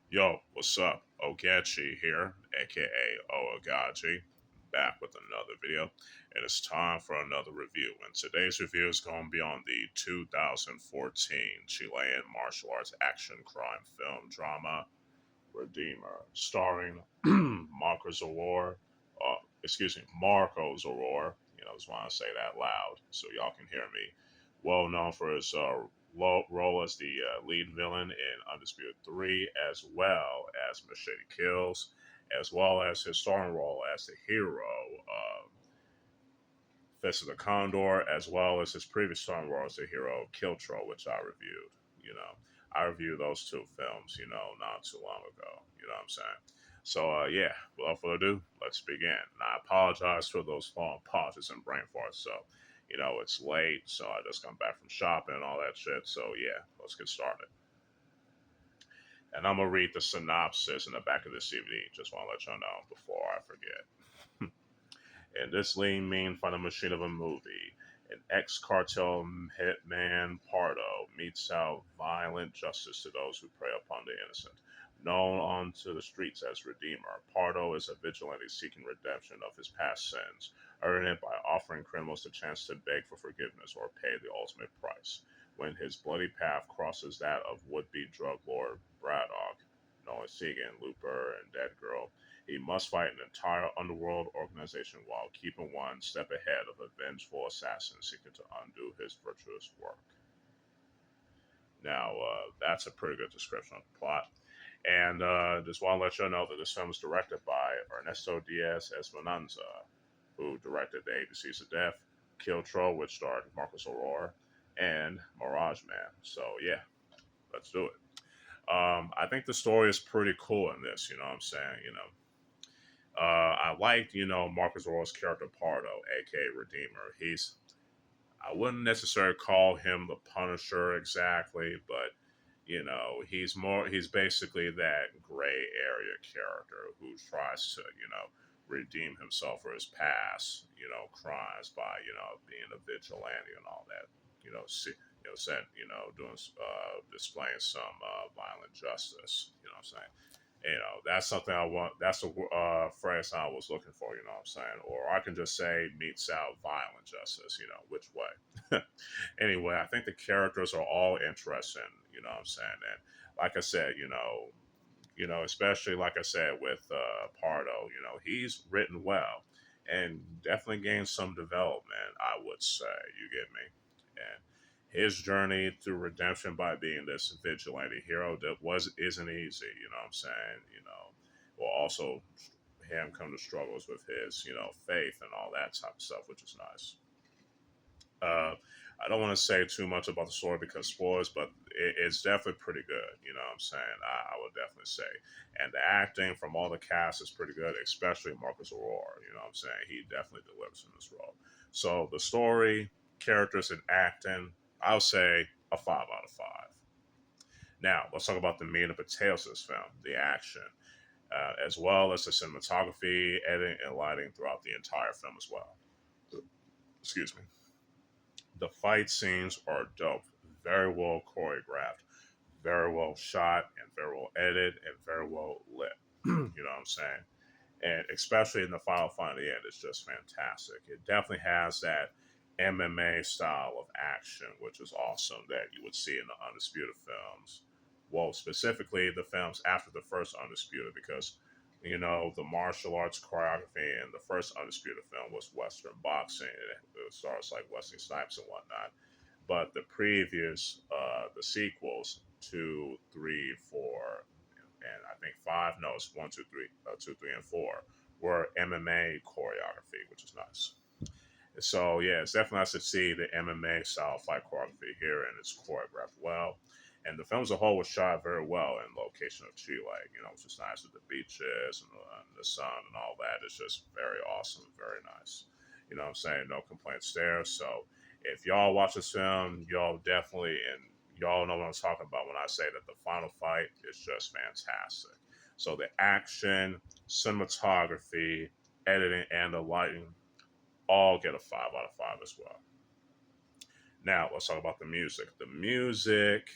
Yo, what's up? Ogechi here, aka Oaghaji, back with another video, and it's time for another review. And today's review is going to be on the 2014 Chilean martial arts action crime film drama Redeemer, starring Marko Zaror, Marko Zaror. Just want to say that loud so y'all can hear me. Well known for his role as the lead villain in Undisputed 3, as well as Machete Kills, as well as his starring role as the hero, Fist of the Condor, as well as his previous starring role as the hero, Kiltro, which I reviewed. You know, I reviewed those two films, not too long ago. You know what I'm saying? So, yeah, without further ado, let's begin. And I apologize for those long pauses and brain farts. So, it's late, so I just come back from shopping and all that shit. So, yeah, let's get started. And I'm going to read the synopsis in the back of the DVD. Just want to let y'all know before I forget. And this lean, mean, funny machine of a movie, an ex-cartel hitman Pardo metes out violent justice to those who prey upon the innocent. Known onto the streets as Redeemer, Pardo is a vigilante seeking redemption of his past sins, earning it by offering criminals the chance to beg for forgiveness or pay the ultimate price. When his bloody path crosses that of would-be drug lord Braddock, known as Segan, Looper, and Dead Girl, he must fight an entire underworld organization while keeping one step ahead of a vengeful assassin seeking to undo his virtuous work. Now, that's a pretty good description of the plot. And just want to let you know that this film is directed by Ernesto Diaz Esperanza, who directed The ABCs of Death, Kill Troll, which starred Marcus Aurora, and Mirage Man. So, yeah, let's do it. I think the story is pretty cool in this, you know what I'm saying? I liked, Marcus Aurora's character Pardo, aka Redeemer. I wouldn't necessarily call him the Punisher exactly, but he's basically that gray area character who tries to, redeem himself for his past, crimes by, being a vigilante and all that, doing, displaying some violent justice, you know what I'm saying? That's something I want. That's the phrase I was looking for. You know what I'm saying? Or I can just say meets out violent justice. Which way? Anyway, I think the characters are all interesting. You know what I'm saying? And like I said, especially like I said with Pardo, he's written well and definitely gained some development. I would say, you get me? And his journey through redemption by being this vigilante hero that isn't easy. You know what I'm saying? Will also him come to struggles with his faith and all that type of stuff, which is nice. I don't want to say too much about the story because spoilers, but it's definitely pretty good. You know what I'm saying? I would definitely say. And the acting from all the cast is pretty good, especially Marcus Aurora. You know what I'm saying? He definitely delivers in this role. So the story, characters, and acting, I'll say a 5 out of 5. Now, let's talk about the meat and potatoes of this film, the action, as well as the cinematography, editing, and lighting throughout the entire film as well. Excuse me. The fight scenes are dope, very well choreographed, very well shot, and very well edited, and very well lit. You know what I'm saying? And especially in the final fight at the end, it's just fantastic. It definitely has that MMA style of action, which is awesome that you would see in the Undisputed films. Well, specifically the films after the first Undisputed, because the martial arts choreography in the first Undisputed film was Western boxing. It starts like Wesley Snipes and whatnot. But the previous, the sequels, two, three, four, and I think five, no, it's one, two, three, and four, were MMA choreography, which is nice. So yeah, it's definitely nice to see the MMA style fight choreography here, and it's choreographed well. And the film as a whole was shot very well in location of Chile, which is nice with the beaches and the sun and all that. It's just very awesome, very nice. You know what I'm saying? No complaints there. So if y'all watch this film, y'all definitely, and y'all know what I'm talking about when I say that the final fight is just fantastic. So the action, cinematography, editing, and the lighting all get a 5 out of 5 as well. Now let's talk about the music. The music,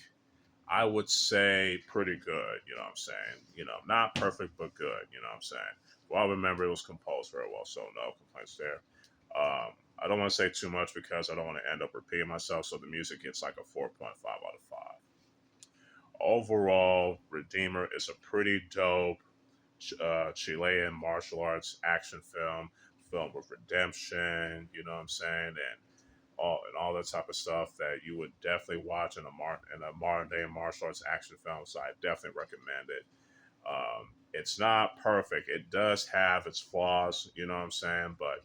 I would say pretty good. You know what I'm saying? Not perfect, but good. You know what I'm saying? Well, I remember it was composed very well, so no complaints there. I don't want to say too much because I don't want to end up repeating myself. So the music gets like a 4.5 out of 5. Overall, Redeemer is a pretty dope Chilean martial arts action film with redemption. You know what I'm saying? And all that type of stuff that you would definitely watch in a modern day martial arts action film. So I definitely recommend it. It's not perfect. It does have its flaws. You know what I'm saying? But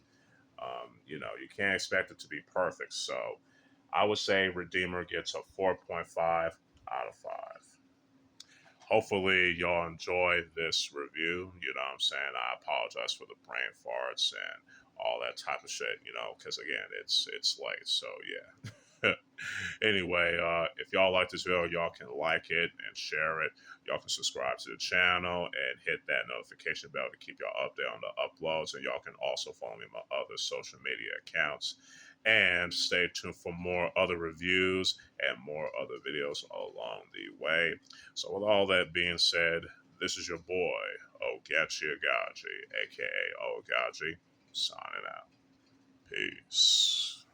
you can't expect it to be perfect. So I would say Redeemer gets a 4.5 out of 5. Hopefully y'all enjoy this review. You know what I'm saying? I apologize for the brain farts and all that type of shit, because again, it's late. So yeah. Anyway, if y'all like this video, y'all can like it and share it. Y'all can subscribe to the channel and hit that notification bell to keep y'all updated on the uploads. And y'all can also follow me on my other social media accounts. And stay tuned for more other reviews and more other videos along the way. So, with all that being said, this is your boy, Ogechi Aghaji, aka Oaghaji, signing out. Peace.